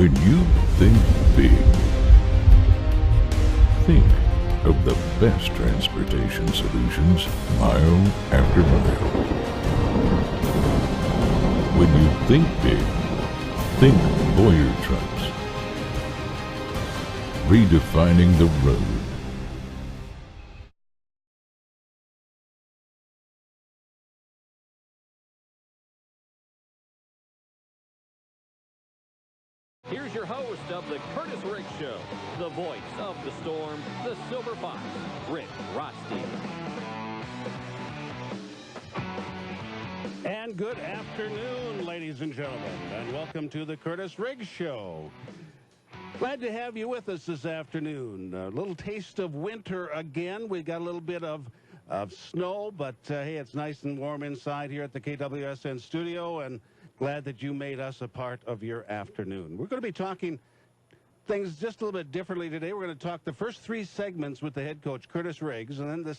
When you think big, think of the best transportation solutions mile after mile. When you think big, think Boyer trucks. Redefining the road. Here's your host of the Kurtiss Riggs Show, the voice of the storm, the Silver Fox, Rick Roste. And good afternoon, ladies and gentlemen, and welcome to the Kurtiss Riggs Show. Glad to have you with us this afternoon. A little taste of winter again. We've got a little bit of snow, but hey, it's nice and warm inside here at the KWSN studio, and glad that you made us a part of your afternoon. We're going to be talking things just a little bit differently today. We're going to talk the first three segments with the head coach, Kurtiss Riggs, and then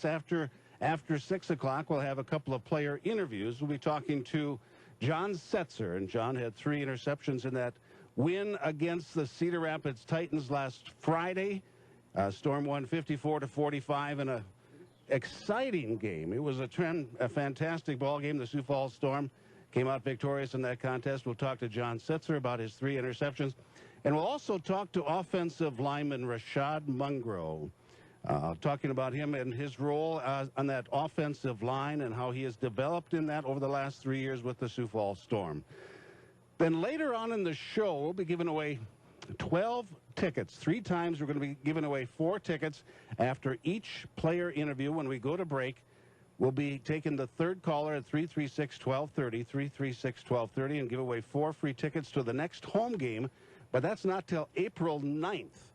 after 6 o'clock, we'll have a couple of player interviews. We'll be talking to John Setzer, and John had 3 interceptions in that win against the Cedar Rapids Titans last Friday. Storm won 54-45 in a exciting game. It was a fantastic ball game. The Sioux Falls Storm came out victorious in that contest. We'll talk to John Setzer about his 3 interceptions. And we'll also talk to offensive lineman Rashad Mungro, talking about him and his role on that offensive line and how he has developed in that over the last 3 years with the Sioux Falls Storm. Then later on in the show, we'll be giving away 12 tickets. 3 times we're going to be giving away 4 tickets after each player interview. When we go to break, we'll be taking the third caller at 336-1230, 336-1230, and give away 4 free tickets to the next home game. But that's not till April 9th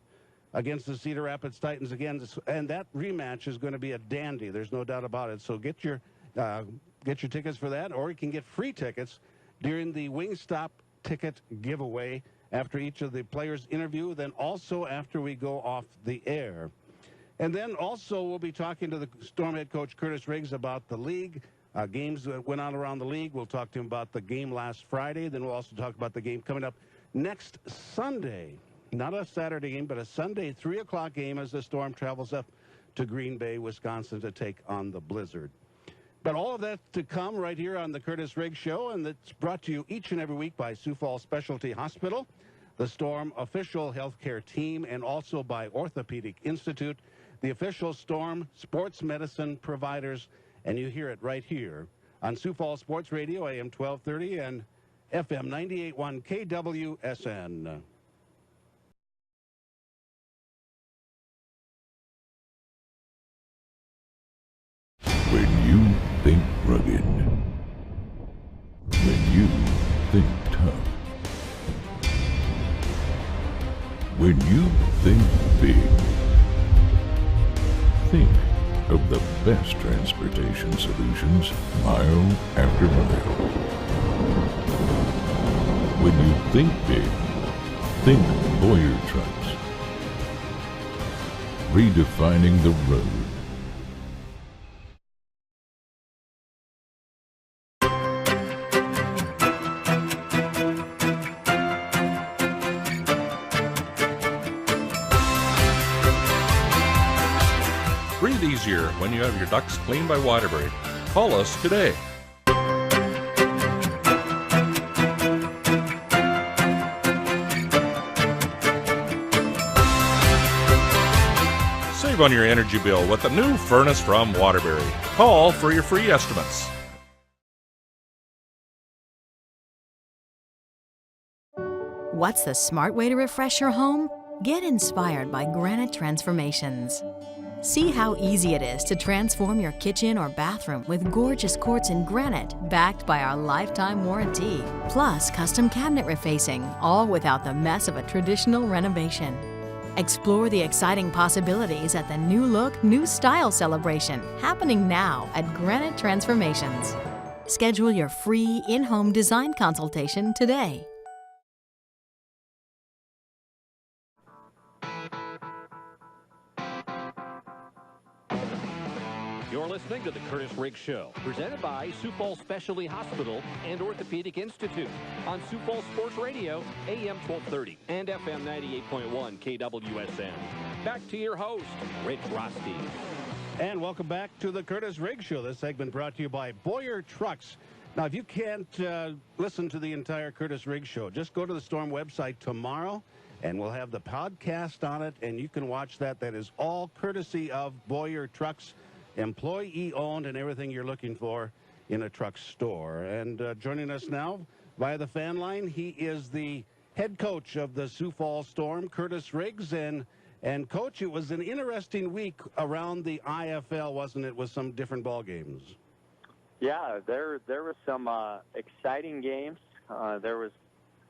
against the Cedar Rapids Titans again. And that rematch is going to be a dandy. There's no doubt about it. So get your tickets for that, or you can get free tickets during the Wingstop ticket giveaway after each of the players' interview, then also after we go off the air. And then also we'll be talking to the Storm head coach, Kurtiss Riggs, about the league, games that went on around the league. We'll talk to him about the game last Friday. Then we'll also talk about the game coming up next Sunday. Not a Saturday game, but a Sunday 3 o'clock game as the Storm travels up to Green Bay, Wisconsin to take on the Blizzard. But all of that to come right here on the Kurtiss Riggs Show, and it's brought to you each and every week by Sioux Falls Specialty Hospital, the Storm official healthcare team, and also by Orthopedic Institute, the official Storm sports medicine providers, and you hear it right here on Sioux Falls Sports Radio, AM 1230 and FM 98.1 KWSN. When you think rugged, when you think tough, when you think big, think of the best transportation solutions mile after mile. When you think big, think Boyer trucks. Redefining the road. Breathe easier when you have your ducts cleaned by Waterbury. Call us today. Save on your energy bill with a new furnace from Waterbury. Call for your free estimates. What's the smart way to refresh your home? Get inspired by Granite Transformations. See how easy it is to transform your kitchen or bathroom with gorgeous quartz in granite backed by our lifetime warranty. Plus custom cabinet refacing, all without the mess of a traditional renovation. Explore the exciting possibilities at the New Look, New Style celebration happening now at Granite Transformations. Schedule your free in-home design consultation today. You're listening to the Kurtiss Riggs Show, presented by Sioux Falls Specialty Hospital and Orthopedic Institute on Sioux Falls Sports Radio, AM 1230 and FM 98.1 KWSN. Back to your host, Rich Roste. And welcome back to the Kurtiss Riggs Show. This segment brought to you by Boyer Trucks. Now, if you can't listen to the entire Kurtiss Riggs Show, just go to the Storm website tomorrow, and we'll have the podcast on it, and you can watch that. That is all courtesy of Boyer Trucks, employee-owned, and everything you're looking for in a truck store. And joining us now via the fan line, he is the head coach of the Sioux Falls Storm, Kurtiss Riggs. And Coach, it was an interesting week around the IFL, wasn't it, with some different ball games? Yeah, there was some exciting games. There was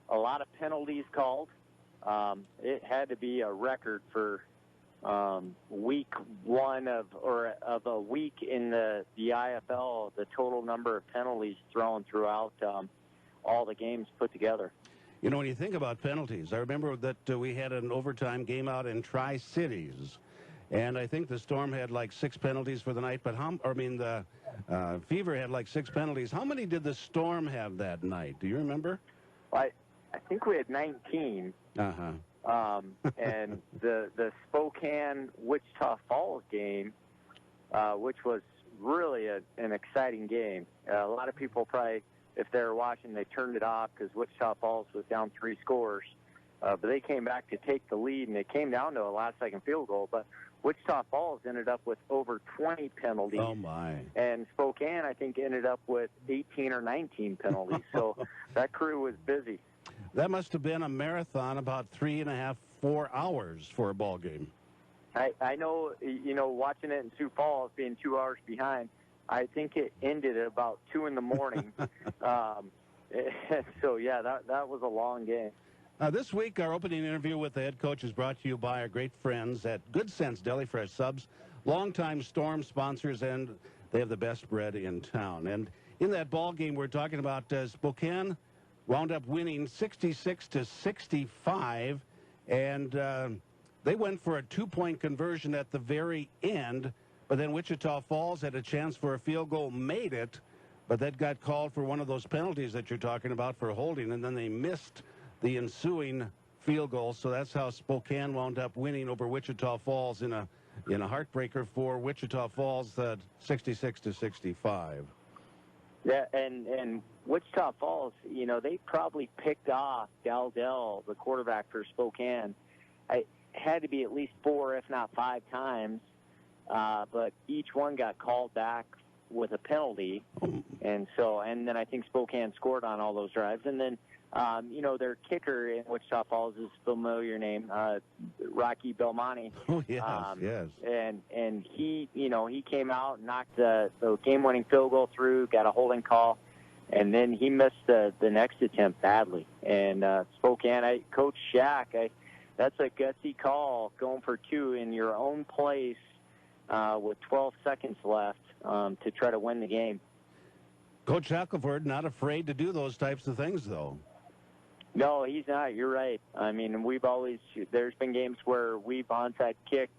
a lot of penalties called. It had to be a record for week one of a week in the IFL, the total number of penalties thrown throughout all the games put together. You know, when you think about penalties, I remember that we had an overtime game out in Tri-Cities, and I think the Storm had like 6 penalties for the night, but the Fever had like 6 penalties. How many did the Storm have that night? Do you remember? I think we had 19. Uh-huh. And the Spokane-Wichita Falls game, which was really an exciting game. A lot of people probably, if they were watching, they turned it off because Wichita Falls was down 3 scores. But they came back to take the lead, and it came down to a last-second field goal. But Wichita Falls ended up with over 20 penalties. Oh, my. And Spokane, I think, ended up with 18 or 19 penalties. So that crew was busy. That must have been a marathon, about 3.5, 4 hours for a ball game. I know, watching it in Sioux Falls, being 2 hours behind, I think it ended at about 2 in the morning. So, yeah, that was a long game. This week, our opening interview with the head coach is brought to you by our great friends at Good Sense Deli Fresh Subs, longtime Storm sponsors, and they have the best bread in town. And in that ball game we're talking about, Spokane wound up winning 66-65, and they went for a 2-point conversion at the very end, but then Wichita Falls had a chance for a field goal, made it, but that got called for one of those penalties that you're talking about for holding, and then they missed the ensuing field goal. So that's how Spokane wound up winning over Wichita Falls in a heartbreaker for Wichita Falls, 66-65. Yeah, and Wichita Falls, they probably picked off Daldell, the quarterback for Spokane. It had to be at least 4, if not 5 times, but each one got called back with a penalty, and then I think Spokane scored on all those drives, and then their kicker in Wichita Falls is a familiar name, Rocky Belmonte. Oh, yes, yes. And he came out and knocked the game-winning field goal through, got a holding call, and then he missed the next attempt badly. And Spokane, Coach Shack, that's a gutsy call, going for 2 in your own place with 12 seconds left to try to win the game. Coach Shackelford not afraid to do those types of things, though. No, he's not. You're right. I mean, there's been games where we've onside kicked,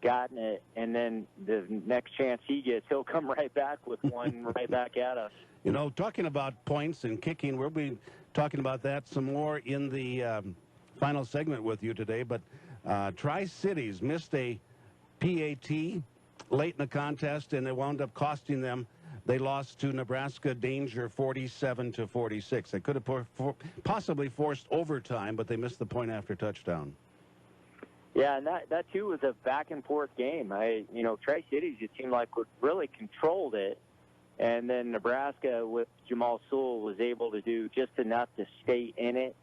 gotten it, and then the next chance he gets, he'll come right back with one right back at us. Talking about points and kicking, we'll be talking about that some more in the final segment with you today, but Tri-Cities missed a PAT late in the contest, and it wound up costing them. They lost to Nebraska Danger 47-46. They could have possibly forced overtime, but they missed the point after touchdown. Yeah, and that too was a back-and-forth game. Tri-Cities, it seemed like, really controlled it, and then Nebraska with Jamal Sewell was able to do just enough to stay in it.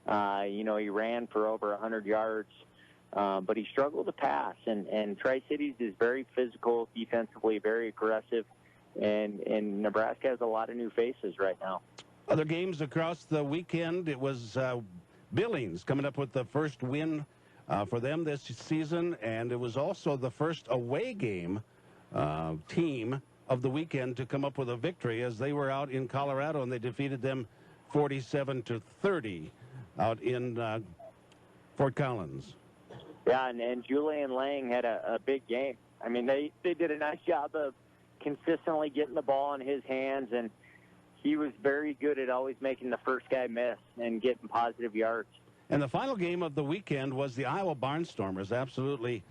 He ran for over 100 yards, but he struggled to pass, and Tri-Cities is very physical defensively, very aggressive. And Nebraska has a lot of new faces right now. Other games across the weekend, it was Billings coming up with the first win for them this season, and it was also the first away game team of the weekend to come up with a victory, as they were out in Colorado and they defeated them 47-30 out in Fort Collins. Yeah, and Julian Lang had a big game. I mean, they did a nice job of consistently getting the ball in his hands, and he was very good at always making the first guy miss and getting positive yards. And the final game of the weekend was the Iowa Barnstormers, absolutely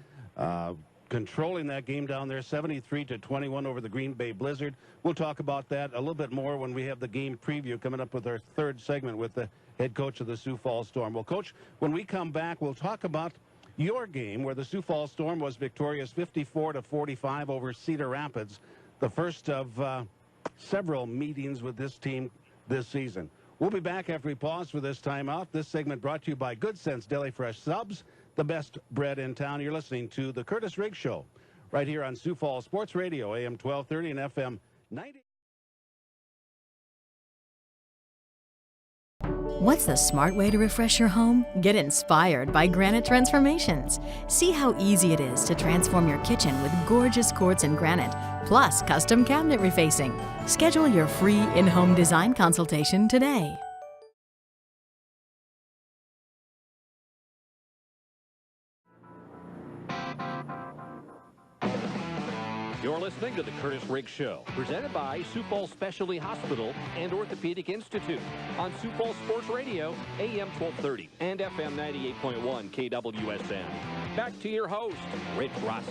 controlling that game down there, 73-21 over the Green Bay Blizzard. We'll talk about that a little bit more when we have the game preview coming up with our third segment with the head coach of the Sioux Falls Storm. Well, Coach, when we come back, we'll talk about your game where the Sioux Falls Storm was victorious 54-45 over Cedar Rapids, the first of several meetings with this team this season. We'll be back after we pause for this timeout. This segment brought to you by Good Sense Deli Fresh Subs, the best bread in town. You're listening to the Kurtiss Riggs Show right here on Sioux Falls Sports Radio, AM 1230 and FM 90. What's the smart way to refresh your home? Get inspired by Granite Transformations. See how easy it is to transform your kitchen with gorgeous quartz and granite, plus custom cabinet refacing. Schedule your free in-home design consultation today. You're listening to the Kurtiss Riggs Show, presented by Sioux Falls Specialty Hospital and Orthopedic Institute on Sioux Falls Sports Radio, AM 1230 and FM 98.1 KWSN. Back to your host, Rich Roste.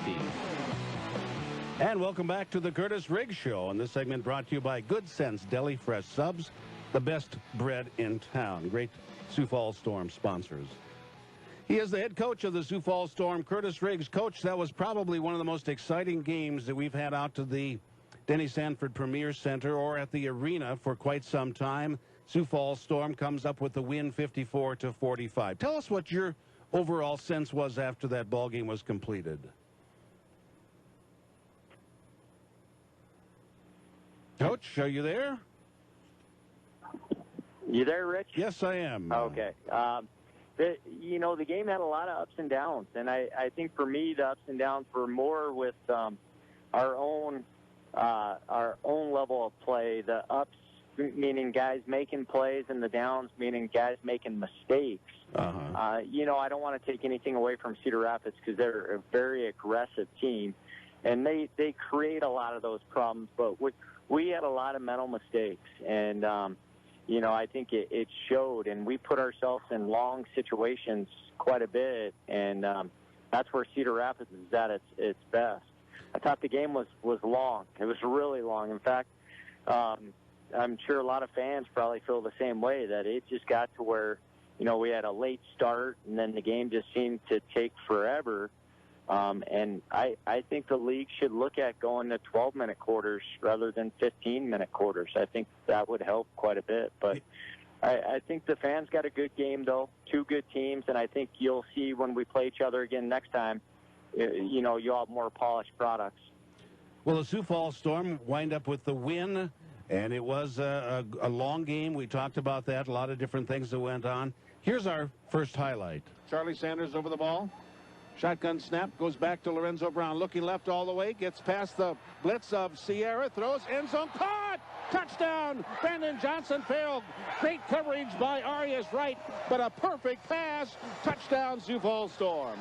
And welcome back to the Kurtiss Riggs Show. And this segment brought to you by Good Sense Deli Fresh Subs, the best bread in town. Great Sioux Falls Storm sponsors. He is the head coach of the Sioux Falls Storm, Kurtiss Riggs. Coach, that was probably one of the most exciting games that we've had out to the Denny Sanford Premier Center or at the arena for quite some time. Sioux Falls Storm comes up with the win 54-45. Tell us what your overall sense was after that ball game was completed. Coach, are you there? You there, Rich? Yes, I am. Okay. The game had a lot of ups and downs, and I think for me the ups and downs were more with our own level of play. The ups meaning guys making plays, and the downs meaning guys making mistakes. I don't want to take anything away from Cedar Rapids because they're a very aggressive team, and they create a lot of those problems. But we had a lot of mental mistakes, and I think it showed, and we put ourselves in long situations quite a bit, and that's where Cedar Rapids is at its best. I thought the game was long. It was really long. In fact, I'm sure a lot of fans probably feel the same way, that it just got to where, we had a late start, and then the game just seemed to take forever. And I think the league should look at going to 12-minute quarters rather than 15-minute quarters. I think that would help quite a bit. But I think the fans got a good game, though. Two good teams, and I think you'll see when we play each other again next time, you'll have more polished products. Well, the Sioux Falls Storm wind up with the win, and it was a long game. We talked about that, a lot of different things that went on. Here's our first highlight. Charlie Sanders over the ball. Shotgun snap, goes back to Lorenzo Brown, looking left all the way, gets past the blitz of Sierra, throws, end zone, caught! Touchdown! Brandon Johnson failed. Great coverage by Arias Wright, but a perfect pass. Touchdown, Sioux Falls Storm.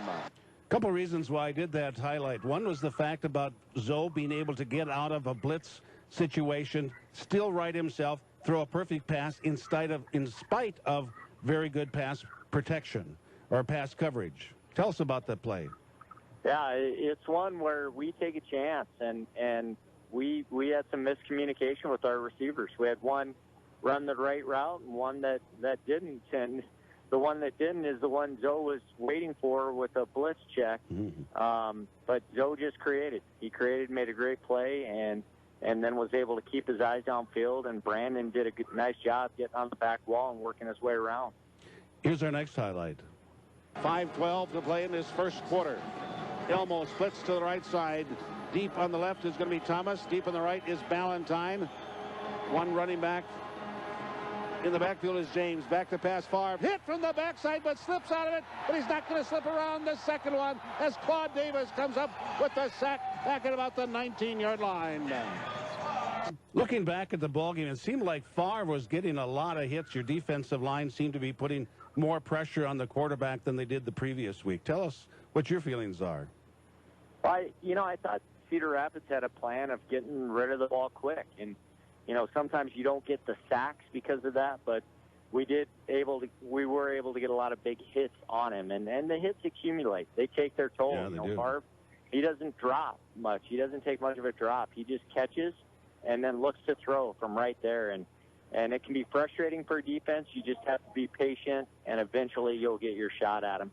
Couple reasons why I did that highlight. One was the fact about Zoe being able to get out of a blitz situation, still right himself, throw a perfect pass in spite of very good pass protection or pass coverage. Tell us about that play. Yeah, it's one where we take a chance, and we had some miscommunication with our receivers. We had one run the right route and one that didn't, and the one that didn't is the one Zoe was waiting for with a blitz check. But Zoe just created. He made a great play, and then was able to keep his eyes downfield, and Brandon did a nice job getting on the back wall and working his way around. Here's our next highlight. 5:12 to play in this first quarter. Elmo splits to the right side. Deep on the left is going to be Thomas. Deep on the right is Ballantyne. One running back in the backfield is James. Back to pass Favre. Hit from the backside, but slips out of it. But he's not going to slip around the second one as Claude Davis comes up with the sack back at about the 19-yard line. Looking back at the ballgame, it seemed like Favre was getting a lot of hits. Your defensive line seemed to be putting more pressure on the quarterback than they did the previous week. Tell us what your feelings are. I thought Cedar Rapids had a plan of getting rid of the ball quick. And, sometimes you don't get the sacks because of that, but we were able to get a lot of big hits on him. And the hits accumulate. They take their toll. Yeah, they do. Barb, he doesn't drop much. He doesn't take much of a drop. He just catches and then looks to throw from right there. And it can be frustrating for defense. You just have to be patient, and eventually you'll get your shot at him.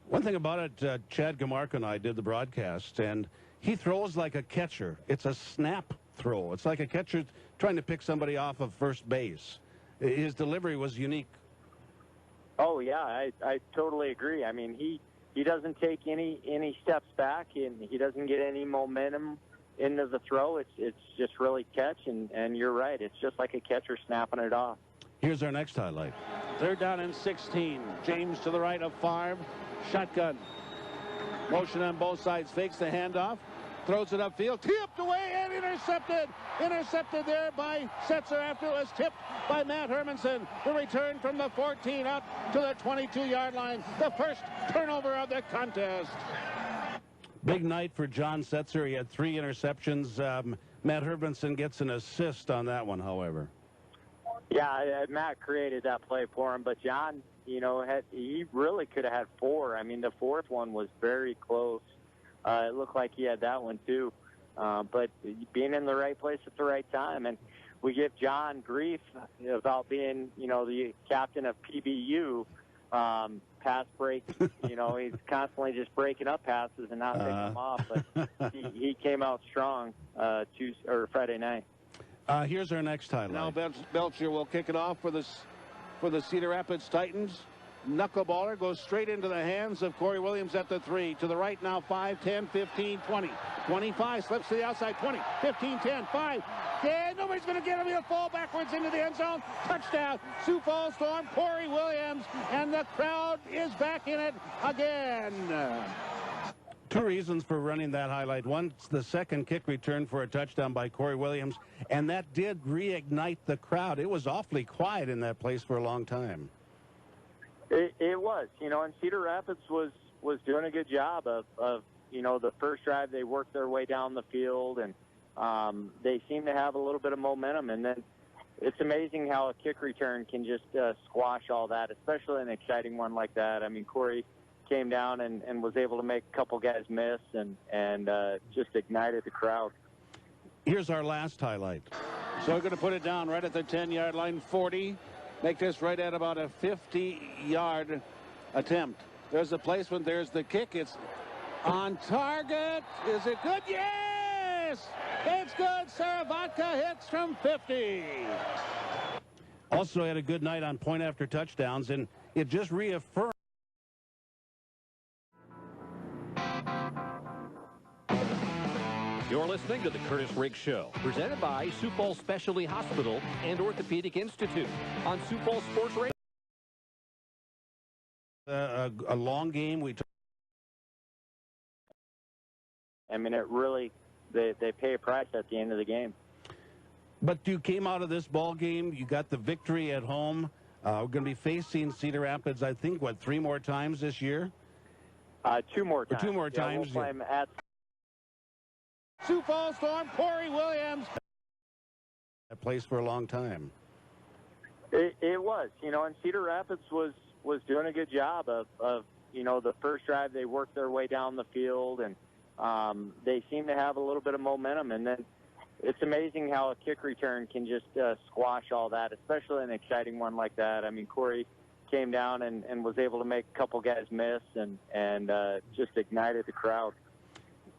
One thing about it, Chad Gamark and I did the broadcast, and he throws like a catcher. It's a snap throw. It's like a catcher trying to pick somebody off of first base. His delivery was unique. Oh, yeah, I totally agree. I mean, he doesn't take any steps back, and he doesn't get any momentum into the throw. It's just really catch, and you're right. It's just like a catcher snapping it off. Here's our next highlight. 3rd down and 16. James to the right of Favre. Shotgun. Motion on both sides. Fakes the handoff. Throws it upfield. Tipped away and intercepted. Intercepted there by Setzer after it was tipped by Matt Hermanson. The return from the 14 up to the 22-yard line. The first turnover of the contest. Big night for John Setzer. He had 3 interceptions. Matt Hermanson gets an assist on that one, however. Yeah, Matt created that play for him, but John, he really could have had 4. I mean, the 4th one was very close. It looked like he had that one too. But being in the right place at the right time, and we give John grief about being, the captain of PBU. Pass break, he's constantly just breaking up passes and not picking them off. But he came out strong Friday night. Here's our next highlight. Now Belcher will kick it off for the Cedar Rapids Titans. Knuckleballer goes straight into the hands of Corey Williams at the 3. To the right now, 5, 10, 15, 20. 25, slips to the outside, 20, 15, 10, 5. 10, nobody's going to get him. He'll fall backwards into the end zone. Touchdown, Sioux Falls Storm, Corey Williams, and the crowd is back in it again. 2 reasons for running that highlight. One, the second kick return for a touchdown by Corey Williams, and that did reignite the crowd. It was awfully quiet in that place for a long time. It was, and Cedar Rapids was doing a good job of the first drive. They worked their way down the field, and they seem to have a little bit of momentum. And then it's amazing how a kick return can just squash all that, especially an exciting one like that. I mean, Corey came down and was able to make a couple guys miss and just ignited the crowd. Here's our last highlight. So we're going to put it down right at the 10-yard line, 40. Make this right at about a 50-yard attempt. There's the placement. There's the kick. It's on target. Is it good? Yes! It's good. Saravatka hits from 50. Also had a good night on point after touchdowns, and it just reaffirmed. You're listening to the Kurtiss Riggs Show, presented by Sioux Falls Specialty Hospital and Orthopedic Institute on Sioux Falls Sports Radio. A long game. I mean, it really, they pay a price at the end of the game. But you came out of this ball game. You got the victory at home. We're going to be facing Cedar Rapids, I think, 3 more times this year? 2 more times. Or 2 more times. We'll play them at Sioux Falls Storm, Corey Williams. That place for a long time. It was, and Cedar Rapids was doing a good job of the first drive. They worked their way down the field, and they seem to have a little bit of momentum. And then it's amazing how a kick return can just squash all that, especially an exciting one like that. I mean, Corey came down and was able to make a couple guys miss and just ignited the crowd.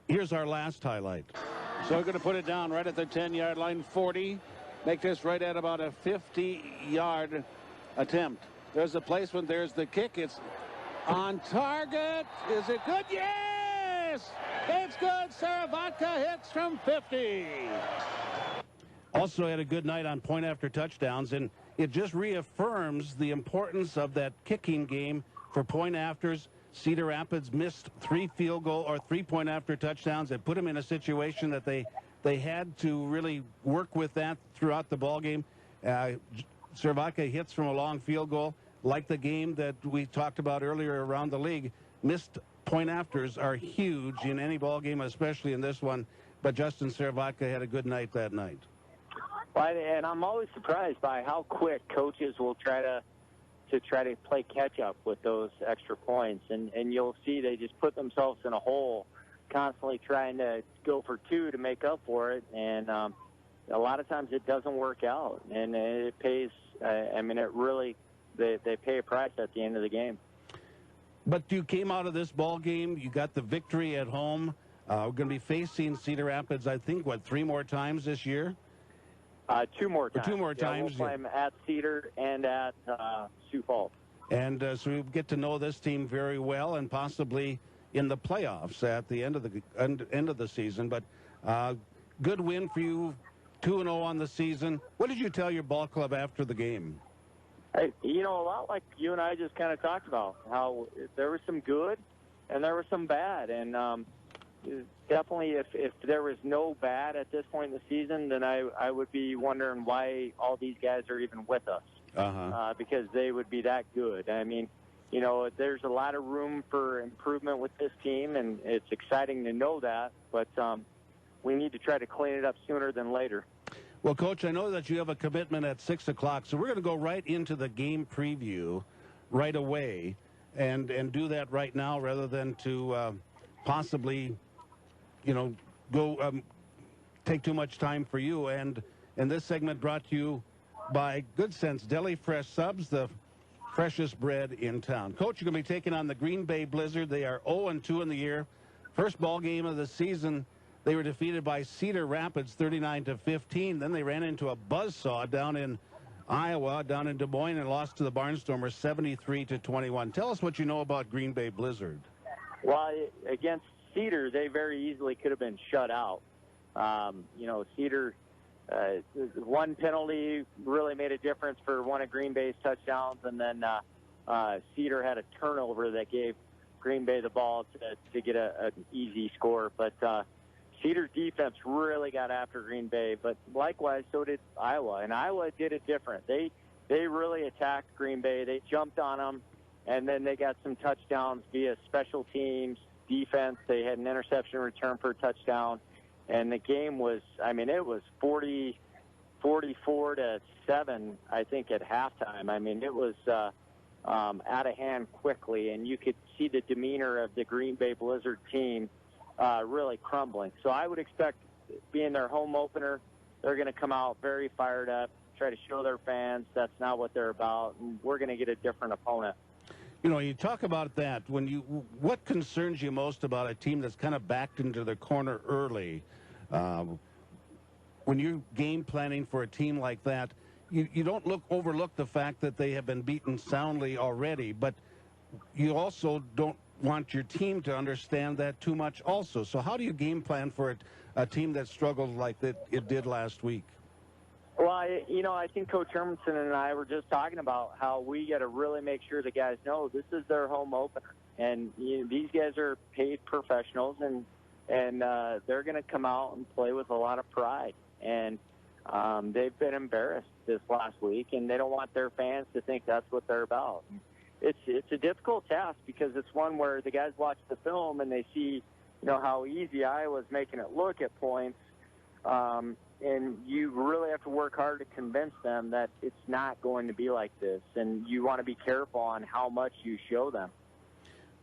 Here's our last highlight. So we're going to put it down right at the 10-yard line, 40. Make this right at about a 50-yard attempt. There's the placement. There's the kick. It's on target. Is it good? Yes! It's good. Saravatka hits from 50. Also had a good night on point after touchdowns, and it just reaffirms the importance of that kicking game for point afters. Cedar Rapids missed 3 field goal or 3-point after touchdowns. It put them in a situation that they had to really work with that throughout the ball game. Saravatka hits from a long field goal. like the game that we talked about earlier around the league, missed point afters are huge in any ball game, especially in this one. But Justin Servatka had a good night that night. And I'm always surprised by how quick coaches will try to play catch up with those extra points, and you'll see they just put themselves in a hole, constantly trying to go for two to make up for it, and a lot of times it doesn't work out, and it pays. I mean, it really they pay a price at the end of the game. But you came out of this ball game, you got the victory at home. We're going to be facing Cedar Rapids, I think, 3 more times this year? 2 more times. 2 more times. We'll play them at Cedar and at Sioux Falls. And so we get to know this team very well, and possibly in the playoffs at the end of the season. But good win for you, 2-0 on the season. What did you tell your ball club after the game? A lot like you and I just kind of talked about, how there was some good and there was some bad. And definitely if there was no bad at this point in the season, then I would be wondering why all these guys are even with us. Because they would be that good. I mean, there's a lot of room for improvement with this team, and it's exciting to know that. But we need to try to clean it up sooner than later. Well, Coach, I know that you have a commitment at 6 o'clock, so we're going to go right into the game preview right away and do that right now rather than to possibly, go take too much time for you. And this segment brought to you by Good Sense Deli Fresh Subs, the freshest bread in town. Coach, you're going to be taking on the Green Bay Blizzard. They are 0-2 in the year. First ball game of the season, they were defeated by Cedar Rapids 39-15. Then they ran into a buzzsaw down in Iowa, down in Des Moines, and lost to the Barnstormers 73-21. Tell us what you know about Green Bay Blizzard. Well, against Cedar, they very easily could have been shut out. Cedar, one penalty really made a difference for one of Green Bay's touchdowns, and then Cedar had a turnover that gave Green Bay the ball to get an easy score. But Cedar's defense really got after Green Bay, but likewise so did Iowa, and Iowa did it different. They really attacked Green Bay. They jumped on them, and then they got some touchdowns via special teams, defense. They had an interception return for a touchdown, and the game was, it was 44-7, I think, at halftime. It was out of hand quickly, and you could see the demeanor of the Green Bay Blizzard team really crumbling. So I would expect, being their home opener, they're going to come out very fired up, try to show their fans that's not what they're about, and we're going to get a different opponent. You talk about that. What concerns you most about a team that's kind of backed into the corner early? When you're game planning for a team like that, you don't overlook the fact that they have been beaten soundly already, but you also don't want your team to understand that too much also. So how do you game plan for a team that struggled like it did last week? Well, I think Coach Hermanson and I were just talking about how we got to really make sure the guys know this is their home opener. And these guys are paid professionals, and they're going to come out and play with a lot of pride. And they've been embarrassed this last week, and they don't want their fans to think that's what they're about. It's a difficult task because it's one where the guys watch the film and they see, how easy Iowa's making it look at points. And you really have to work hard to convince them that it's not going to be like this. And you want to be careful on how much you show them.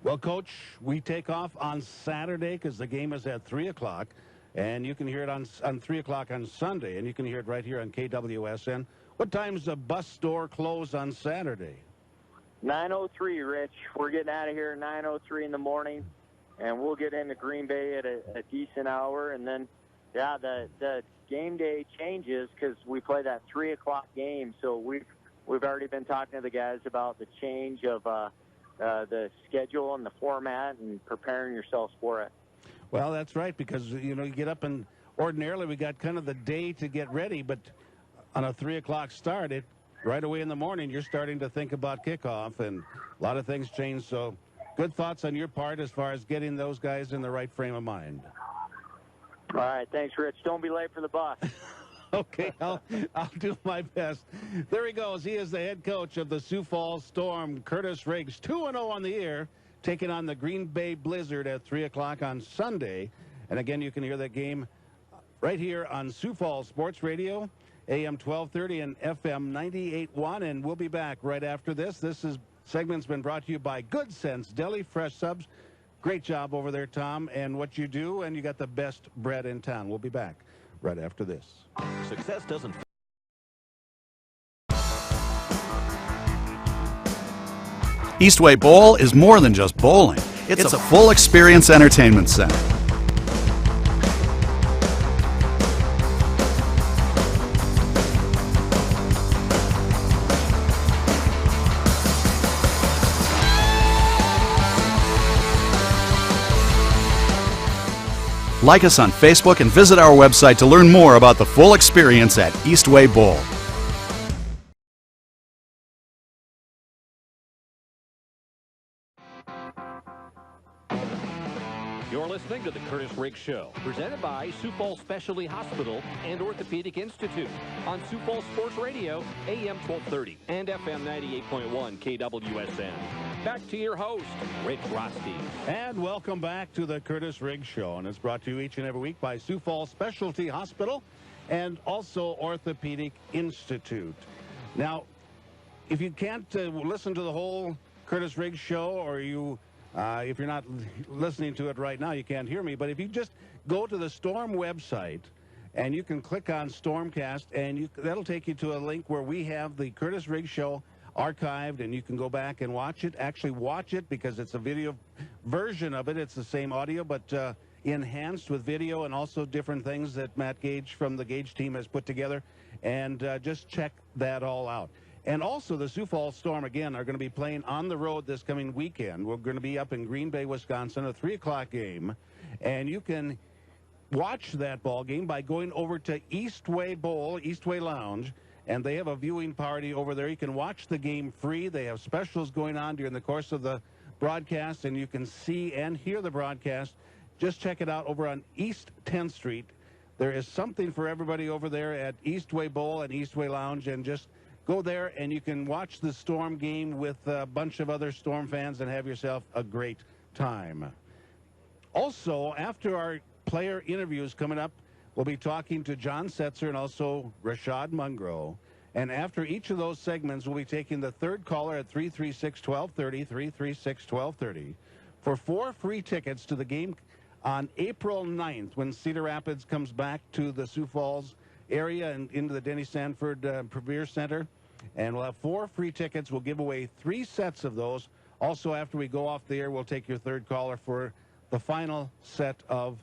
Well, Coach, we take off on Saturday because the game is at 3 o'clock. And you can hear it on 3 o'clock on Sunday. And you can hear it right here on KWSN. What time's the bus store close on Saturday? 9:03, Rich. We're getting out of here at 9:03 in the morning. And we'll get into Green Bay at a decent hour. And then, the game day changes because we play that 3 o'clock game. So we've already been talking to the guys about the change of the schedule and the format and preparing yourselves for it. Well, that's right, because you get up, and ordinarily we got kind of the day to get ready, but on a 3 o'clock start, right away in the morning you're starting to think about kickoff, and a lot of things change. So good thoughts on your part as far as getting those guys in the right frame of mind. All right, thanks, Rich. Don't be late for the bus. Okay, I'll do my best. There he goes. He is the head coach of the Sioux Falls Storm, Kurtiss Riggs, 2-0 on the year, taking on the Green Bay Blizzard at 3 o'clock on Sunday. And again, you can hear that game right here on Sioux Falls Sports Radio, AM 1230 and FM 98.1. And we'll be back right after this. Segment's been brought to you by Good Sense Deli Fresh Subs. Great job over there, Tom, and what you do, and you got the best bread in town. We'll be back right after this. Success doesn't... Eastway Bowl is more than just bowling. It's a full experience entertainment center. Like us on Facebook and visit our website to learn more about the full experience at Eastway Bowl. You're listening to the Kurtiss Riggs Show, presented by Sioux Falls Specialty Hospital and Orthopedic Institute on Sioux Falls Sports Radio, AM 1230 and FM 98.1 KWSN. Back to your host, Rick Roste. And welcome back to the Kurtiss Riggs Show. And it's brought to you each and every week by Sioux Falls Specialty Hospital and also Orthopedic Institute. Now, if you can't listen to the whole Kurtiss Riggs Show, or if you're not listening to it right now, you can't hear me. But if you just go to the Storm website and you can click on Stormcast, and that'll take you to a link where we have the Kurtiss Riggs Show archived, and you can go back and watch it. Actually watch it, because it's a video version of it. It's the same audio, but enhanced with video and also different things that Matt Gage from the Gage team has put together. And just check that all out. And also, the Sioux Falls Storm, again, are going to be playing on the road this coming weekend. We're going to be up in Green Bay, Wisconsin, a 3 o'clock game. And you can watch that ball game by going over to Eastway Bowl, Eastway Lounge, and they have a viewing party over there. You can watch the game free. They have specials going on during the course of the broadcast, and you can see and hear the broadcast. Just check it out over on East 10th Street. There is something for everybody over there at Eastway Bowl and Eastway Lounge, and just go there and you can watch the Storm game with a bunch of other Storm fans and have yourself a great time. Also, after our player interviews coming up, we'll be talking to John Setzer and also Rashad Mungro. And after each of those segments, we'll be taking the third caller at 336-1230, 336-1230, for 4 free tickets to the game on April 9th when Cedar Rapids comes back to the Sioux Falls area and into the Denny Sanford Premier Center. And we'll have 4 free tickets. We'll give away 3 sets of those. Also, after we go off the air, we'll take your third caller for the final set of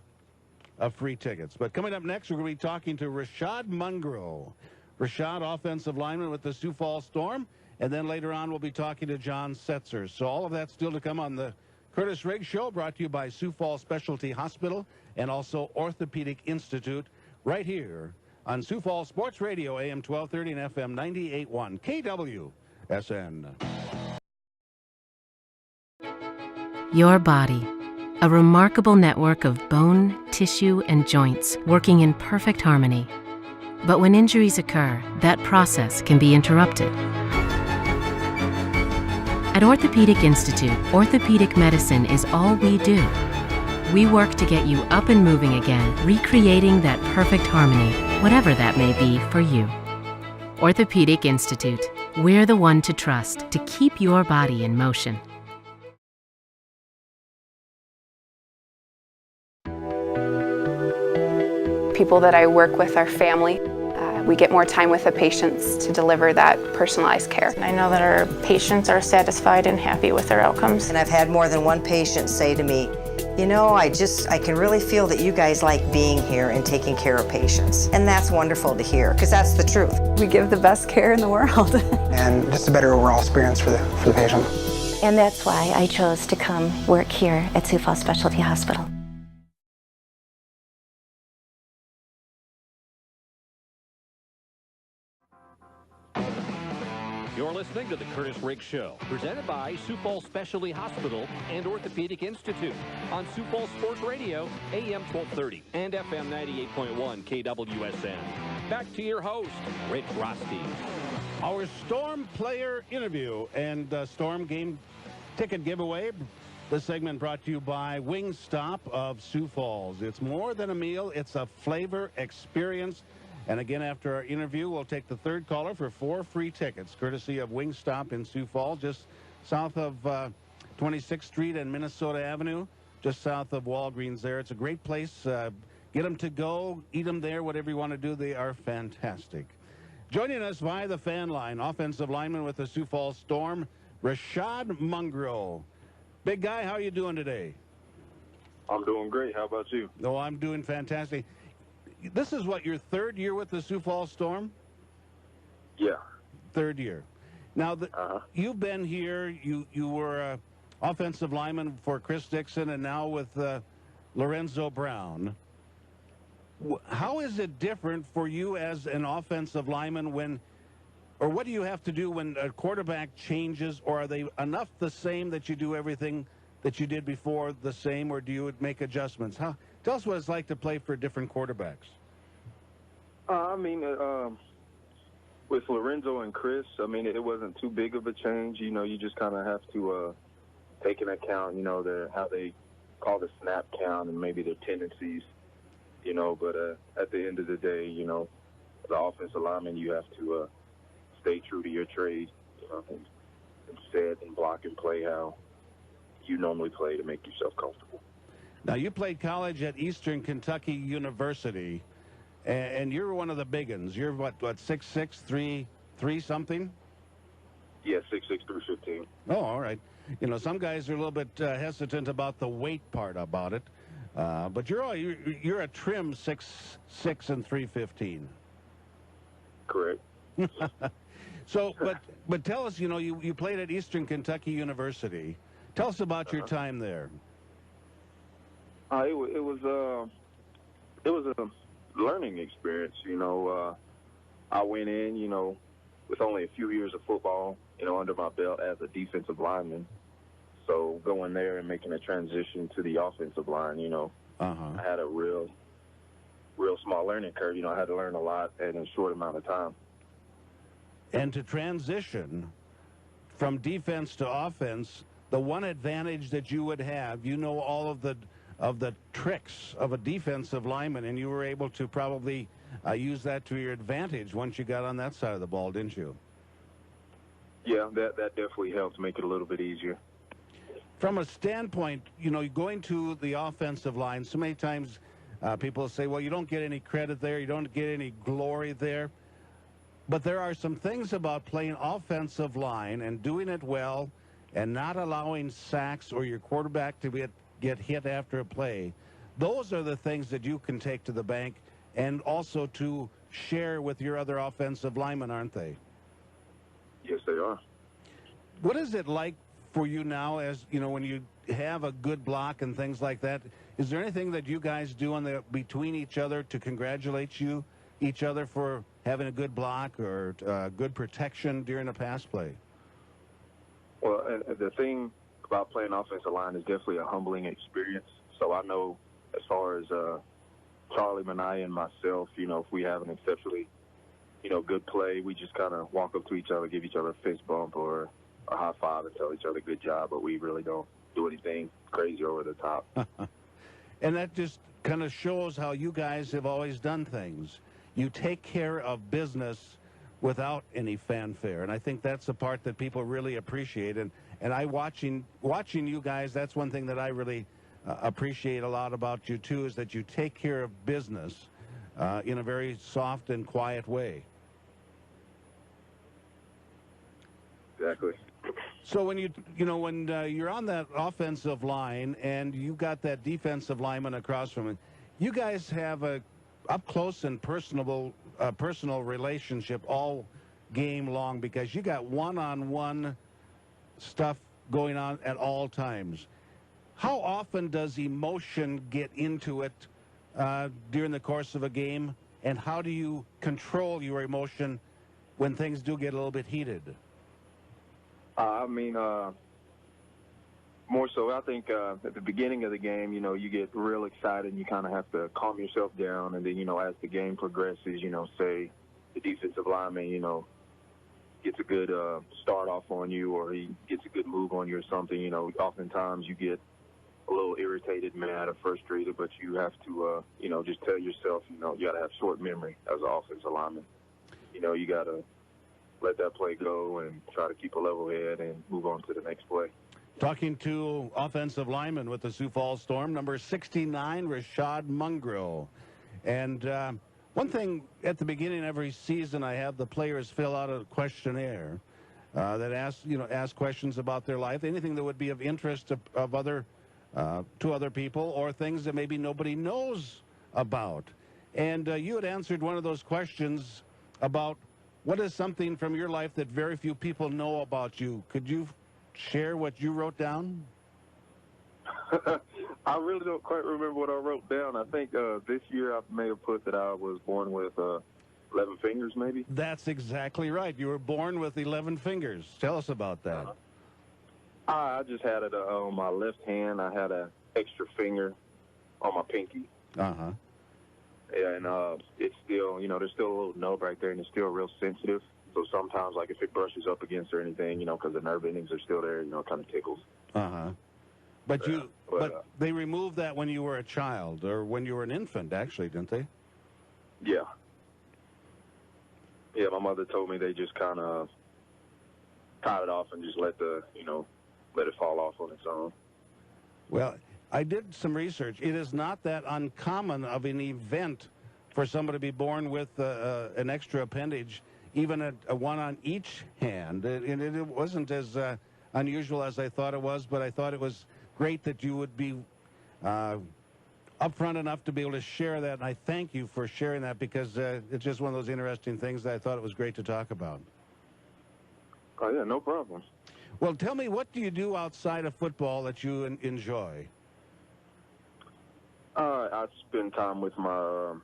free tickets. But coming up next, we're going to be talking to Rashad Mungro. Rashad, offensive lineman with the Sioux Falls Storm. And then later on, we'll be talking to John Setzer. So all of that's still to come on the Kurtiss Riggs Show, brought to you by Sioux Falls Specialty Hospital and also Orthopedic Institute, right here on Sioux Falls Sports Radio, AM 1230 and FM 98.1 KWSN. Your body, a remarkable network of bone, tissue, and joints working in perfect harmony. But when injuries occur, that process can be interrupted. At Orthopedic Institute, orthopedic medicine is all we do. We work to get you up and moving again, recreating that perfect harmony, whatever that may be for you. Orthopedic Institute, we're the one to trust to keep your body in motion. People that I work with are family. We get more time with the patients to deliver that personalized care. I know that our patients are satisfied and happy with their outcomes. And I've had more than one patient say to me, you know, I can really feel that you guys like being here and taking care of patients. And that's wonderful to hear, because that's the truth. We give the best care in the world. And just a better overall experience for the patient. And that's why I chose to come work here at Sioux Falls Specialty Hospital. You're listening to the Kurtiss Riggs Show, presented by Sioux Falls Specialty Hospital and Orthopedic Institute on Sioux Falls Sports Radio, AM 1230 and FM 98.1 KWSN. back to your host, Rick Roste. Our Storm player interview and Storm game ticket giveaway. This segment brought to you by Wingstop of Sioux Falls. It's more than a meal, it's a flavor experience. And again, after our interview, we'll take the third caller for 4 free tickets, courtesy of Wingstop in Sioux Falls, just south of 26th Street and Minnesota Avenue, just south of Walgreens there. It's a great place. Get them to go, eat them there, whatever you want to do. They are fantastic. Joining us via the fan line, offensive lineman with the Sioux Falls Storm, Rashad Mungro. Big guy, how are you doing today? I'm doing great. How about you? Oh, I'm doing fantastic. This is what, your third year with the Sioux Falls Storm? Yeah. Third year. Now, you've been here. You were offensive lineman for Chris Dixon and now with Lorenzo Brown. How is it different for you as an offensive lineman when, or what do you have to do when a quarterback changes, or are they enough the same that you do everything that you did before the same, or do you make adjustments? Tell us what it's like to play for different quarterbacks. With Lorenzo and Chris, it wasn't too big of a change. You just kind of have to take into account, how they call the snap count and maybe their tendencies, But at the end of the day, the offensive lineman, you have to stay true to your trade, and set and block and play how you normally play to make yourself comfortable. Now, you played college at Eastern Kentucky University, and you're one of the big ones. You're what 6'6", 3 something? Yeah, 6'6", 315. Oh, all right. Some guys are a little bit hesitant about the weight part about it, but you're a trim 6'6" and 315. Correct. So, but tell us, you played at Eastern Kentucky University. Tell us about your time there. It was a learning experience. I went in, with only a few years of football, under my belt as a defensive lineman. So going there and making a transition to the offensive line, I had a real small learning curve. I had to learn a lot in a short amount of time. And to transition from defense to offense, the one advantage that you would have, all of the tricks of a defensive lineman, and you were able to probably use that to your advantage once you got on that side of the ball, didn't you? Yeah, that definitely helped make it a little bit easier. From a standpoint, going to the offensive line, so many times people say, well, you don't get any credit there, you don't get any glory there. But there are some things about playing offensive line and doing it well and not allowing sacks or your quarterback to get hit after a play. Those are the things that you can take to the bank and also to share with your other offensive linemen, aren't they? Yes, they are. What is it like for you now as, when you have a good block and things like that? Is there anything that you guys do between each other to congratulate each other for having a good block or good protection during a pass play? Well, the thing about playing offensive line is definitely a humbling experience. So I know as far as Charlie, Manai, and myself, if we have an exceptionally, good play, we just kind of walk up to each other, give each other a fist bump or a high five and tell each other good job, but we really don't do anything crazy over the top. And that just kind of shows how you guys have always done things. You take care of business without any fanfare, and I think that's the part that people really appreciate. And watching you guys, that's one thing that I really appreciate a lot about you too, is that you take care of business in a very soft and quiet way. Exactly. So when you're on that offensive line and you got that defensive lineman across from it, you guys have a up close and personal relationship all game long because you got one-on-one stuff going on at all times. How often does emotion get into it during the course of a game, and how do you control your emotion when things do get a little bit heated? More more so, I think at the beginning of the game, you get real excited and you kind of have to calm yourself down. And then, as the game progresses, say the defensive lineman, gets a good start off on you, or he gets a good move on you or something, oftentimes you get a little irritated, mad, or frustrated, but you have to, just tell yourself, you got to have short memory as an offensive lineman. You got to let that play go and try to keep a level head and move on to the next play. Talking to offensive lineman with the Sioux Falls Storm, number 69, Rashad Mungrill. And one thing at the beginning of every season, I have the players fill out a questionnaire that asks questions about their life, anything that would be of interest to other people, or things that maybe nobody knows about. And you had answered one of those questions about what is something from your life that very few people know about you. Could you share what you wrote down? I really don't quite remember what I wrote down. I think this year I may have put that I was born with 11 fingers, maybe. That's exactly right. You were born with 11 fingers. Tell us about that. I just had it on my left hand. I had an extra finger on my pinky. Uh-huh. And it's still, there's still a little nub right there, and it's still real sensitive. So sometimes, like, if it brushes up against or anything, because the nerve endings are still there, it kind of tickles. Uh-huh. But they removed that when you were a child, or when you were an infant, actually, didn't they? Yeah. Yeah, my mother told me they just kind of tied it off and just let it fall off on its own. Well, I did some research. It is not that uncommon of an event for somebody to be born with an extra appendage, even a one on each hand. And it wasn't as unusual as I thought it was, but I thought it was great that you would be upfront enough to be able to share that. And I thank you for sharing that, because it's just one of those interesting things that I thought it was great to talk about. Oh, yeah, no problem. Well, tell me, what do you do outside of football that you enjoy? I spend time with my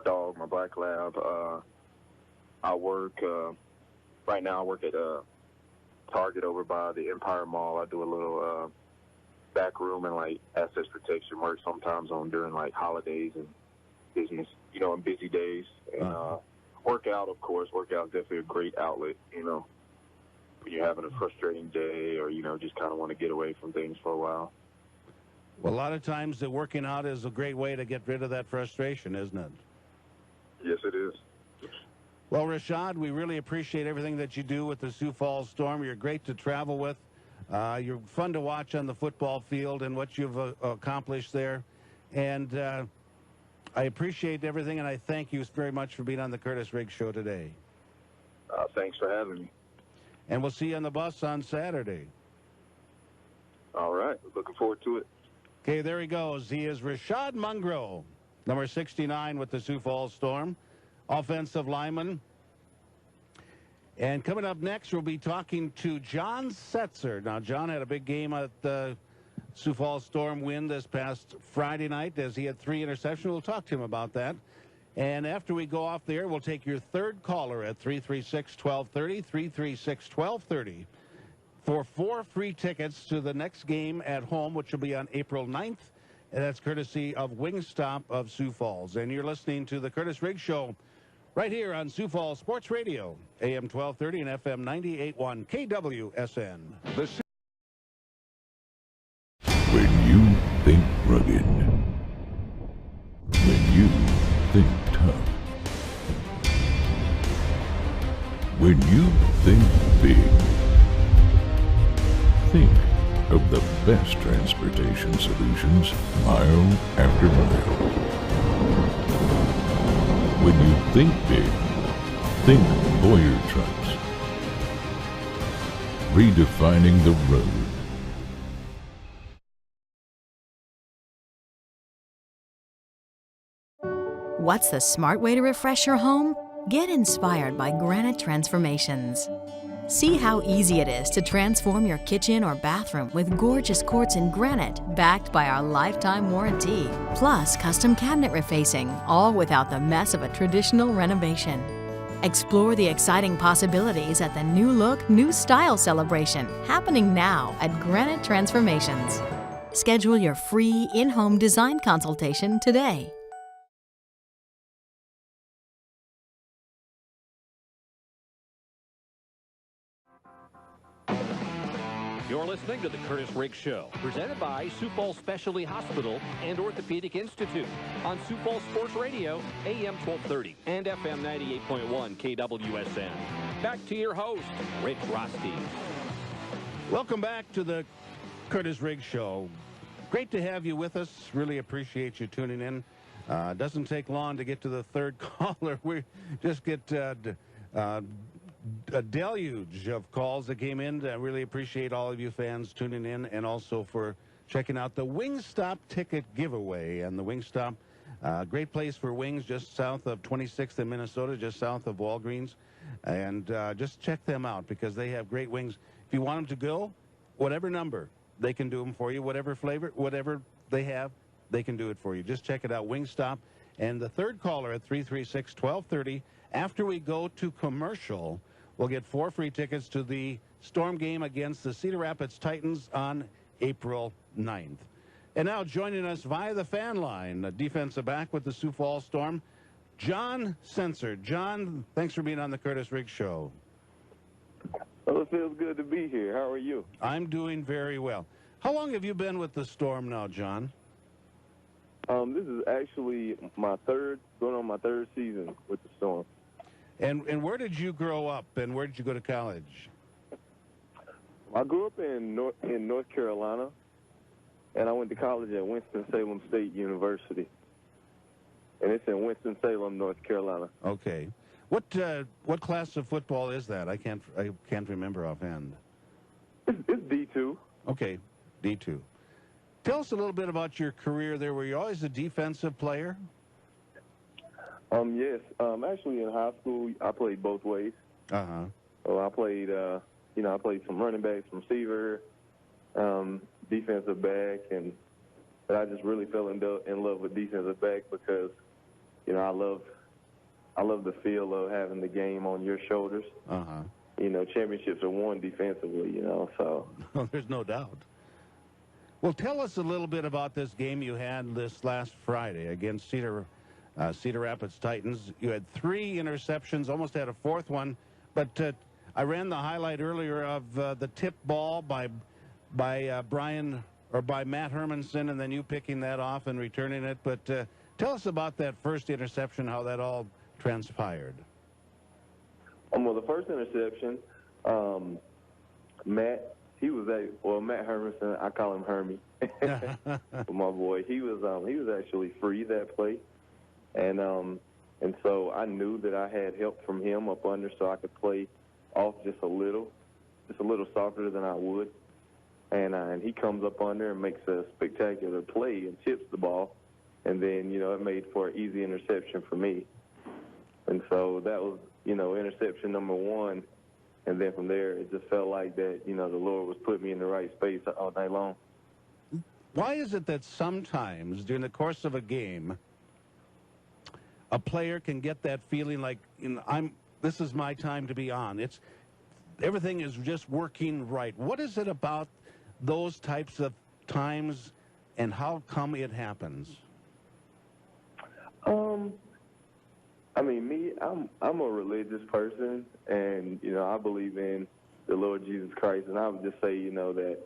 dog, my black lab. I work, right now I work at Target over by the Empire Mall. I do a little back room and, like, assets protection work sometimes during, like, holidays and business, and busy days. And workout, of course. Workout is definitely a great outlet, when you're having a frustrating day, or, just kind of want to get away from things for a while. Well, a lot of times the working out is a great way to get rid of that frustration, isn't it? Yes, it is. Well, Rashad, we really appreciate everything that you do with the Sioux Falls Storm. You're great to travel with. You're fun to watch on the football field and what you've accomplished there. And I appreciate everything, and I thank you very much for being on the Kurtiss Riggs Show today. Thanks for having me. And we'll see you on the bus on Saturday. All right. Looking forward to it. Okay, there he goes. He is Rashad Mungrill, number 69 with the Sioux Falls Storm, offensive lineman. And coming up next, we'll be talking to John Setzer. Now, John had a big game at the Sioux Falls Storm win this past Friday night, as he had 3 interceptions. We'll talk to him about that. And after we go off the air, we'll take your third caller at 336-1230, 336-1230. for 4 free tickets to the next game at home, which will be on April 9th. And that's courtesy of Wingstop of Sioux Falls. And you're listening to the Kurtiss Riggs Show right here on Sioux Falls Sports Radio, AM 1230 and FM 98.1 KWSN. When you think rugged, when you think tough, when you think big, think of the best transportation solutions, mile after mile. When you think big, think Boyer Trucks. Redefining the road. What's the smart way to refresh your home? Get inspired by Granite Transformations. See how easy it is to transform your kitchen or bathroom with gorgeous quartz in granite, backed by our lifetime warranty. Plus custom cabinet refacing, all without the mess of a traditional renovation. Explore the exciting possibilities at the New Look, New Style celebration happening now at Granite Transformations. Schedule your free in-home design consultation today. You're listening to the Kurtiss Riggs Show, presented by Sioux Falls Specialty Hospital and Orthopedic Institute on Sioux Falls Sports Radio, AM 1230 and FM 98.1 KWSN. Back to your host, Rich Roste. Welcome back to the Kurtiss Riggs Show. Great to have you with us. Really appreciate you tuning in. Doesn't take long to get to the third caller. We just get a deluge of calls that came in. I really appreciate all of you fans tuning in, and also for checking out the Wingstop ticket giveaway. And the Wingstop, great place for wings, just south of 26th in Minnesota, just south of Walgreens. And just check them out because they have great wings. If you want them to go, whatever number, they can do them for you. Whatever flavor, whatever they have, they can do it for you. Just check it out, Wingstop. And the third caller at 336-1230, after we go to commercial, we'll get 4 free tickets to the Storm game against the Cedar Rapids Titans on April 9th. And now joining us via the fan line, a defensive back with the Sioux Falls Storm, John Sensor. John, thanks for being on the Kurtiss Riggs Show. Well, it feels good to be here. How are you? I'm doing very well. How long have you been with the Storm now, John? This is actually going on my third season with the Storm. And where did you grow up, and where did you go to college? I grew up in North Carolina, and I went to college at Winston-Salem State University. And it's in Winston-Salem, North Carolina. Okay. What class of football is that? I can't remember offhand. It's D2. Okay, D2. Tell us a little bit about your career there. Were you always a defensive player? Yes. Actually, in high school, I played both ways. Uh-huh. So I played, I played some running back, some receiver, defensive back, and I just really fell in love with defensive back because, I love the feel of having the game on your shoulders. Uh-huh. Championships are won defensively, so. There's no doubt. Well, tell us a little bit about this game you had this last Friday against Cedar Rapids Titans. You had 3 interceptions, almost had a 4th one, but I ran the highlight earlier of the tip ball by Brian or by Matt Hermanson, and then you picking that off and returning it. But tell us about that first interception, how that all transpired. Well, the first interception, Matt Hermanson, I call him Hermie, my boy. He was actually free that play, and so I knew that I had help from him up under, so I could play off just a little softer than I would, and he comes up under and makes a spectacular play and chips the ball, and then it made for an easy interception for me, and so that was interception number 1. And then from there, it just felt like that, the Lord was putting me in the right space all night long. Why is it that sometimes during the course of a game, a player can get that feeling like, this is my time to be on. Everything is just working right. What is it about those types of times, and how come it happens? I'm a religious person, and, I believe in the Lord Jesus Christ, and I would just say, that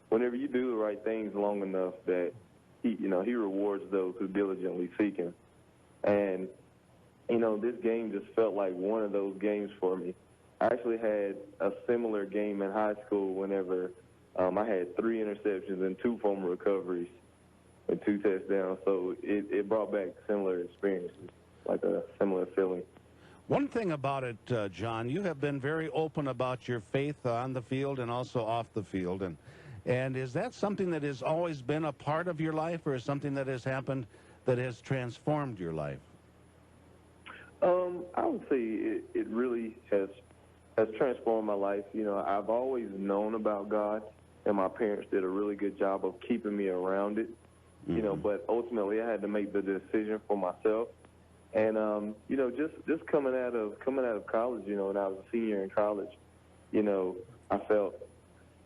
whenever you do the right things long enough that he rewards those who diligently seek him. And, this game just felt like one of those games for me. I actually had a similar game in high school whenever I had 3 interceptions and 2 fumble recoveries and 2 touchdowns, so it brought back similar experiences, like a similar feeling. One thing about it, John, you have been very open about your faith on the field and also off the field. And is that something that has always been a part of your life, or is something that has happened that has transformed your life? I would say it really has transformed my life. I've always known about God, and my parents did a really good job of keeping me around it. But ultimately I had to make the decision for myself. And you know, just coming out of college, you know, when I was a senior in college, you know, I felt,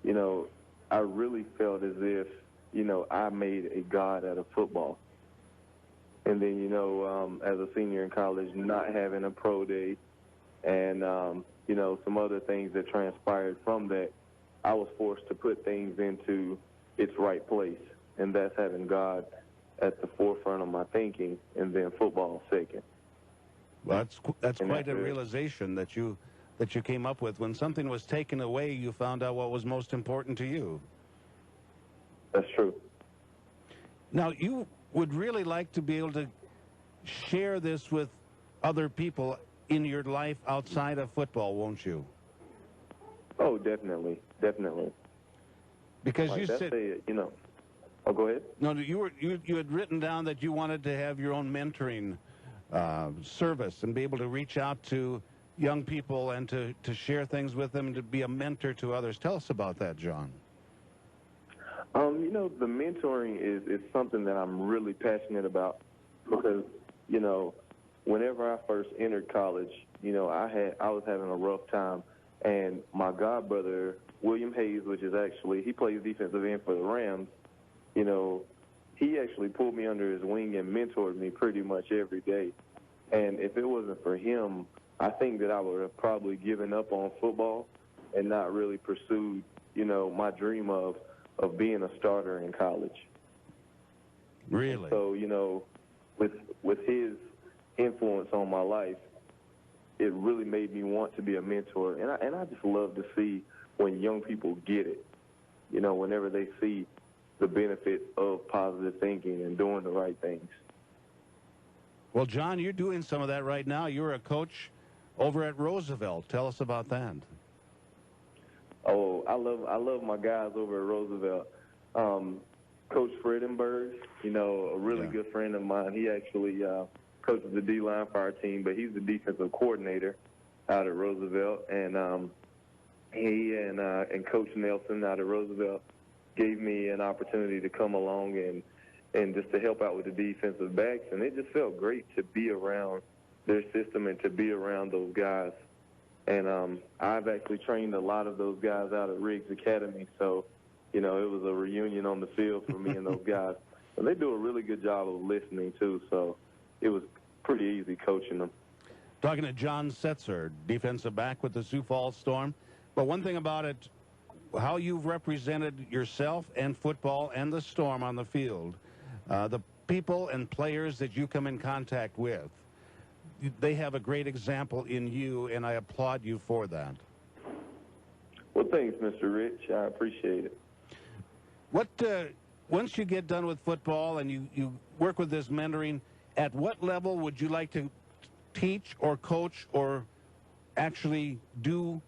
you know, I really felt as if, you know, I made a god out of football. And then, you know, as a senior in college, not having a pro day and, you know, some other things that transpired from that, I was forced to put things into its right place. And that's having God at the forefront of my thinking, and then football second. Well, that's quite a realization that you came up with. When something was taken away, you found out what was most important to you. That's true. Now, you would really like to be able to share this with other people in your life outside of football, won't you? Oh, definitely, definitely. Because like you said, you know. Oh, go ahead. No, you had written down that you wanted to have your own mentoring service and be able to reach out to young people and to share things with them and to be a mentor to others. Tell us about that, John. You know, the mentoring is something that I'm really passionate about because, you know, whenever I first entered college, you know, I was having a rough time, and my godbrother, William Hayes, which is actually, he plays defensive end for the Rams, you know, he actually pulled me under his wing and mentored me pretty much every day. And if it wasn't for him, I think that I would have probably given up on football and not really pursued, you know, my dream of being a starter in college. Really? So, you know, with his influence on my life, it really made me want to be a mentor. And I just love to see when young people get it, you know, whenever they see the benefits of positive thinking and doing the right things. Well, John, you're doing some of that right now. You're a coach over at Roosevelt. Tell us about that. Oh, I love my guys over at Roosevelt. Coach Fredenberg, you know, a really good friend of mine. He actually coaches the D-line for our team, but he's the defensive coordinator out at Roosevelt. And he and Coach Nelson out at Roosevelt gave me an opportunity to come along and just to help out with the defensive backs. And it just felt great to be around their system and to be around those guys. And I've actually trained a lot of those guys out at Riggs Academy. So, you know, it was a reunion on the field for me and those guys. And they do a really good job of listening, too. So it was pretty easy coaching them. Talking to John Setzer, defensive back with the Sioux Falls Storm. But one thing about it, how you've represented yourself and football and the Storm on the field, the people and players that you come in contact with, they have a great example in you, and I applaud you for that. Well, thanks, Mr. Rich. I appreciate it. What, once you get done with football and you work with this mentoring, at what level would you like to teach or coach or actually do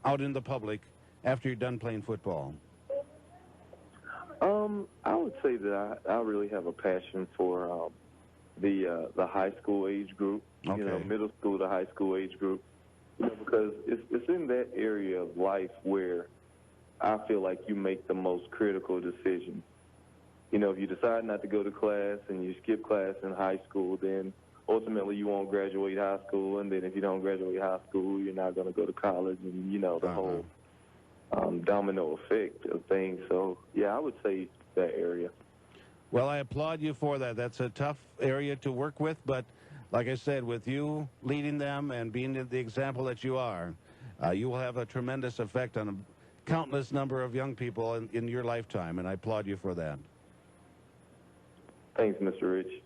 out in the public after you're done playing football? I would say that I really have a passion for the high school age group, you know, middle school to high school age group, you know, because it's in that area of life where I feel like you make the most critical decisions. You know, if you decide not to go to class and you skip class in high school, then ultimately you won't graduate high school, and then if you don't graduate high school, you're not going to go to college, and, you know, the whole domino effect of things. So, yeah, I would say that area. Well, I applaud you for that. That's a tough area to work with, but like I said, with you leading them and being the example that you are, you will have a tremendous effect on a countless number of young people in your lifetime, and I applaud you for that. Thanks, Mr. Rich.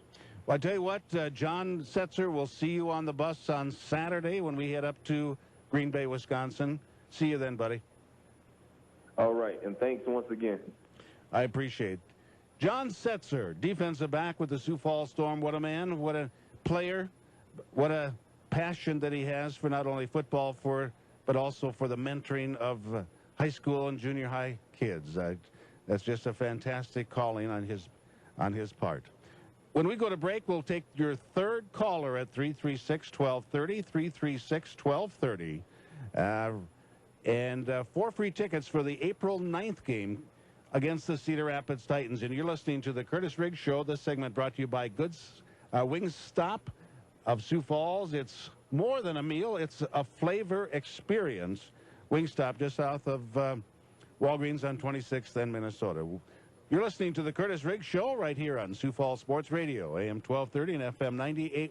Well, I tell you what, John Setzer, will see you on the bus on Saturday when we head up to Green Bay, Wisconsin. See you then, buddy. All right, and thanks once again. I appreciate it. John Setzer, defensive back with the Sioux Falls Storm. What a man, what a player, what a passion that he has for not only football, but also for the mentoring of high school and junior high kids. That's just a fantastic calling on his part. When we go to break, we'll take your third caller at 336-1230, 336-1230. And 4 free tickets for the April 9th game against the Cedar Rapids Titans. And you're listening to the Kurtiss Riggs Show. This segment brought to you by Wingstop of Sioux Falls. It's more than a meal. It's a flavor experience. Wingstop just south of Walgreens on 26th and Minnesota. You're listening to the Kurtiss Riggs Show right here on Sioux Falls Sports Radio, AM 1230 and FM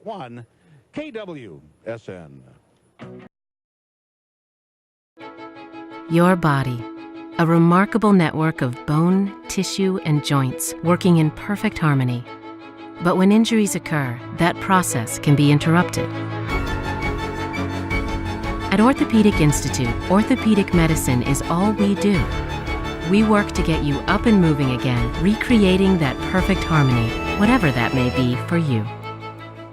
98.1 KWSN. Your body, a remarkable network of bone, tissue, and joints working in perfect harmony. But when injuries occur, that process can be interrupted. At Orthopedic Institute, orthopedic medicine is all we do. We work to get you up and moving again, recreating that perfect harmony, whatever that may be for you.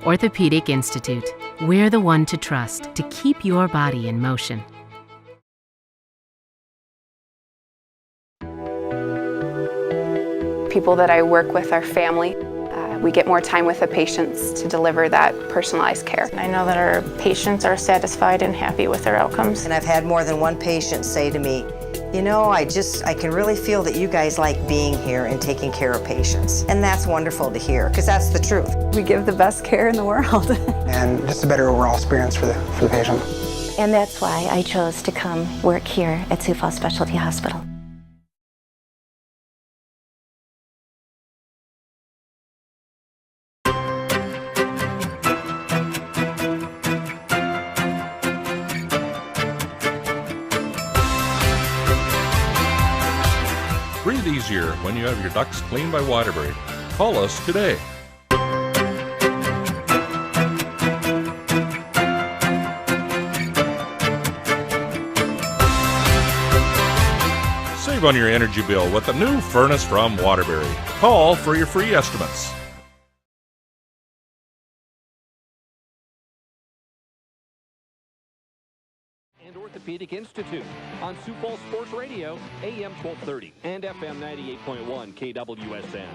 Orthopedic Institute, we're the one to trust to keep your body in motion. People that I work with are family. We get more time with the patients to deliver that personalized care. I know that our patients are satisfied and happy with their outcomes. And I've had more than one patient say to me, you know, I can really feel that you guys like being here and taking care of patients. And that's wonderful to hear, because that's the truth. We give the best care in the world. And just a better overall experience for the patient. And that's why I chose to come work here at Sioux Falls Specialty Hospital. Breathe easier when you have your ducts cleaned by Waterbury. Call us today. Save on your energy bill with the new furnace from Waterbury. Call for your free estimates. Orthopedic Institute on Sioux Falls Sports Radio, AM 1230 and FM 98.1 KWSN.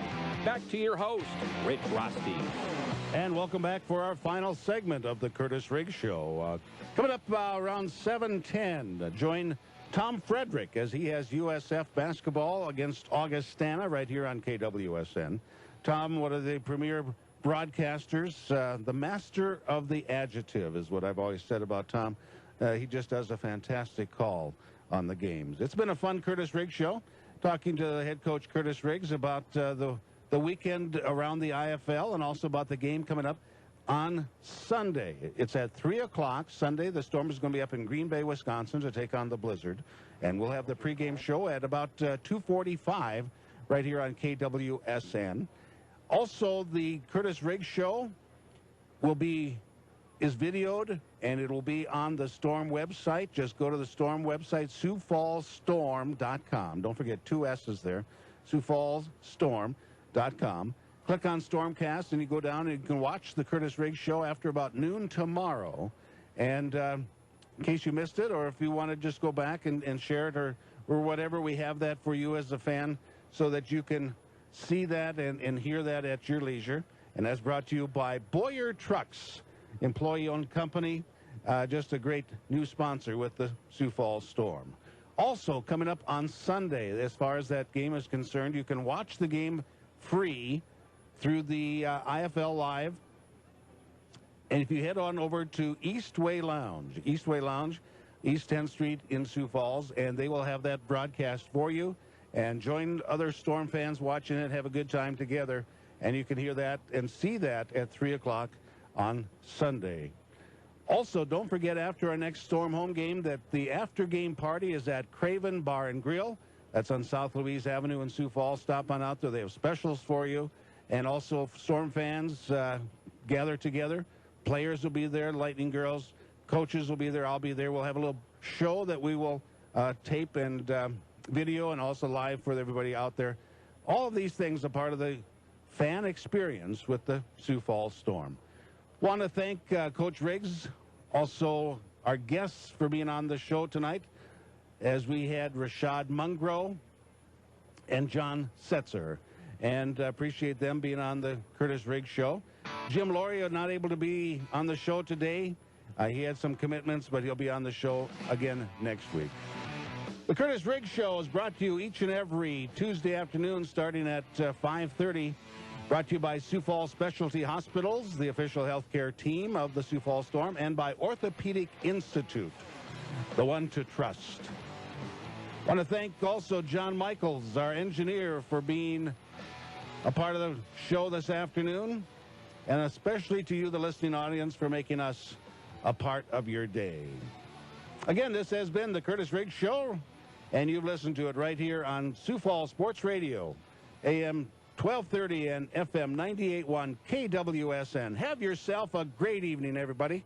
Back to your host, Rick Roste. And welcome back for our final segment of the Kurtiss Riggs Show. Coming up around 7:10, join Tom Frederick as he has USF basketball against Augustana right here on KWSN. Tom, one of the premier broadcasters, the master of the adjective is what I've always said about Tom. He just does a fantastic call on the games. It's been a fun Kurtiss Riggs show, talking to the head coach Kurtiss Riggs about the weekend around the IFL and also about the game coming up on Sunday. It's at 3 o'clock Sunday. The Storm is going to be up in Green Bay, Wisconsin to take on the Blizzard. And we'll have the pregame show at about 2:45 right here on KWSN. Also, the Kurtiss Riggs show is videoed, and it'll be on the Storm website. Just go to the Storm website, SiouxFallsStorm.com. Don't forget 2 S's there, SiouxFallsStorm.com. Click on Stormcast, and you go down and you can watch the Kurtiss Riggs show after about noon tomorrow. And in case you missed it, or if you want to just go back and share it or whatever, we have that for you as a fan so that you can see that and hear that at your leisure. And that's brought to you by Boyer Trucks, employee-owned company, just a great new sponsor with the Sioux Falls Storm. Also, coming up on Sunday, as far as that game is concerned, you can watch the game free through the IFL Live. And if you head on over to Eastway Lounge, East 10th Street in Sioux Falls, and they will have that broadcast for you. And join other Storm fans watching it, have a good time together. And you can hear that and see that at 3 o'clock on Sunday. Also, don't forget after our next Storm home game that the after-game party is at Craven Bar and Grill. That's on South Louise Avenue in Sioux Falls. Stop on out there. They have specials for you. And also, Storm fans gather together. Players will be there, Lightning Girls. Coaches will be there. I'll be there. We'll have a little show that we will tape and video and also live for everybody out there. All of these things are part of the fan experience with the Sioux Falls Storm. Want to thank Coach Riggs, also our guests for being on the show tonight, as we had Rashad Mungro and John Setzer. And appreciate them being on the Kurtiss Riggs show. Jim Lauria not able to be on the show today. He had some commitments, but he'll be on the show again next week. The Kurtiss Riggs show is brought to you each and every Tuesday afternoon starting at 5:30 Brought to you by Sioux Falls Specialty Hospitals, the official healthcare team of the Sioux Falls Storm, and by Orthopedic Institute, the one to trust. I want to thank also John Michaels, our engineer, for being a part of the show this afternoon, and especially to you, the listening audience, for making us a part of your day. Again, this has been the Kurtiss Riggs Show, and you've listened to it right here on Sioux Falls Sports Radio, AM 1230 and FM 98.1 KWSN. Have yourself a great evening, everybody.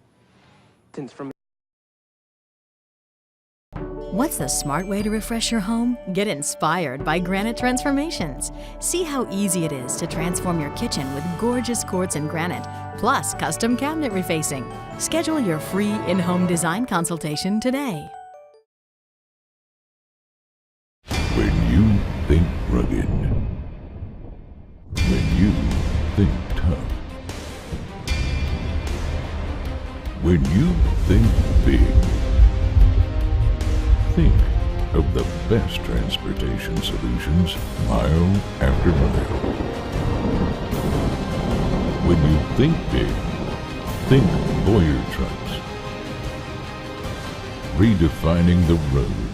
What's the smart way to refresh your home? Get inspired by Granite Transformations. See how easy it is to transform your kitchen with gorgeous quartz and granite, plus custom cabinet refacing. Schedule your free in-home design consultation today. When you think rugged, when you think tough, when you think big, think of the best transportation solutions, mile after mile. When you think big, think Boyer trucks. Redefining the road.